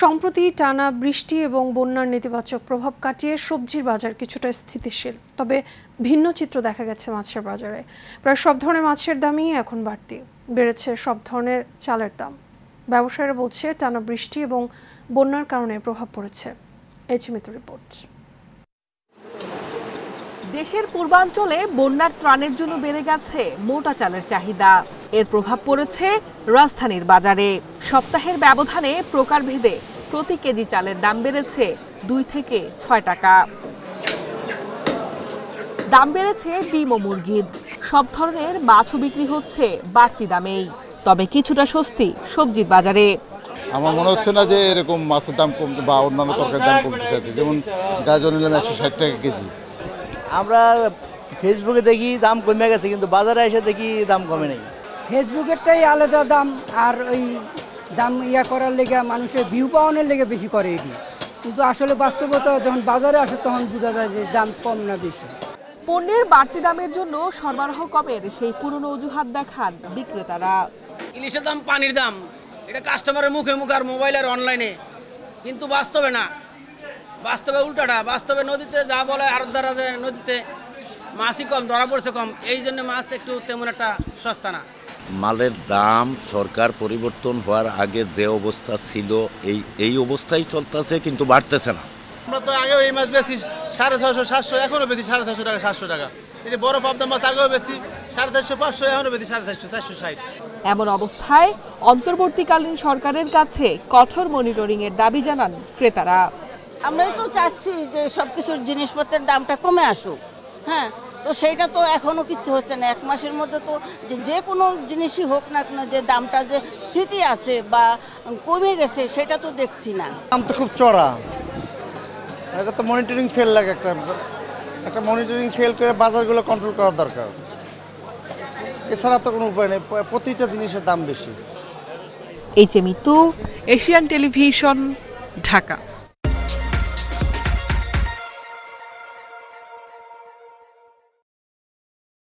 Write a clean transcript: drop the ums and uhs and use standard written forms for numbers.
সম্প্রতি টানা বৃষ্টি এবং বন্যার নেতিবাচক প্রভাব কাটিয়ে সবজির বাজার কিছুটা স্থিতিশীল, তবে ভিন্ন চিত্র দেখা গেছে মাছের বাজারে। প্রায় সব ধরনের মাছের দামই এখন বাড়তি, বেড়েছে সব ধরনের চালের দাম। ব্যবসায়ীরা বলছে টানা বৃষ্টি এবং বন্যার কারণে প্রভাব পড়েছে। এইচএমইতে রিপোর্ট। দেশের পূর্বাঞ্চলে বন্যার ত্রাণের জন্য বেড়ে গেছে মোটা চালের চাহিদা। এর প্রভাব পড়েছে রাজধানীর বাজারে। সপ্তাহের ব্যবধানে প্রকারভেদে প্রতি কেজি চালের দাম বেড়েছে 2 থেকে 6 টাকা। দাম বেড়েছে ডিম ও মুরগির। সব ধরনের মাছও বিক্রি হচ্ছে বাড়তি দামেই। তবে কিছুটা স্বস্তি সবজির বাজারে। আমার মনে হচ্ছে না যে এরকম মাছের দাম কমতে বা অন্যান্য তরকারির দাম কমতে চাইছে। যেমন গাজর নিলাম 160 টাকা কেজি। আমরা ফেসবুকে দেখি দাম কমে গেছে, কিন্তু বাজারে এসে দেখি দাম কমে নেই। ফেসবুকেরটাই আলাদা দাম, আর ওই দাম করার লেগে মানুষের ভিউ পাওয়ানোর লেগে বেশি করে এটি, কিন্তু আসলে বাস্তবতা যখন বাজারে আসে তখন বোঝা যায় যে দাম কম না বেশি। পণ্যের বাড়তি দামের জন্য সরবরাহ কমের সেই পুরনো অজুহাত দেখান বিক্রেতারা। ইলিশের দাম পানির দাম, এটা কাস্টমারের মুখে মুখে আর মোবাইল আর অনলাইনে, কিন্তু বাস্তবে না। বাস্তবে উল্টাটা, বাস্তবে নদীতে যা বলে আর দ্বারা নদীতে মাছই কম ধরা পড়ছে, কম, এই জন্য মাছ একটু তেমন একটা সস্তা না। মালের দাম সরকার পরিবর্তন হওয়ার আগে যে অবস্থা ছিল এই অবস্থাই চলতেছে, কিন্তু বাড়তেছে না। আমরা তো আগেও এই মাছ বেশি 650 700, এখনো বেশি 650 টাকা 700 টাকা। এই বড় পাবদা মাছ আগেও বেশি 450 500, এখনো বেশি 450 460। এমন অবস্থায় অন্তর্বর্তীকালীন সরকারের কাছে কঠোর মনিটরিং এর দাবি জানান ক্রেতারা। আমরাই তো চাচ্ছি যে সবকিছুর জিনিসপত্রের দামটা কমে আসুক। হ্যাঁ, তো সেইটা তো এখনো কিছু হচ্ছে না। 1 মাসের মধ্যে তো যে কোনো জিনিসই হোক না কেন, যে দামটা যে স্থিতি আছে বা কমে গেছে সেটা তো দেখছি না। দাম তো খুব চড়া। এটা তো মনিটরিং সেল লাগে, একটা মনিটরিং সেল করে বাজারগুলো কন্ট্রোল করা দরকার। এছাড়া তো কোনো উপায় নেই, প্রতিটা জিনিসের দাম বেশি। এইচএমই, এশিয়ান টেলিভিশন, ঢাকা।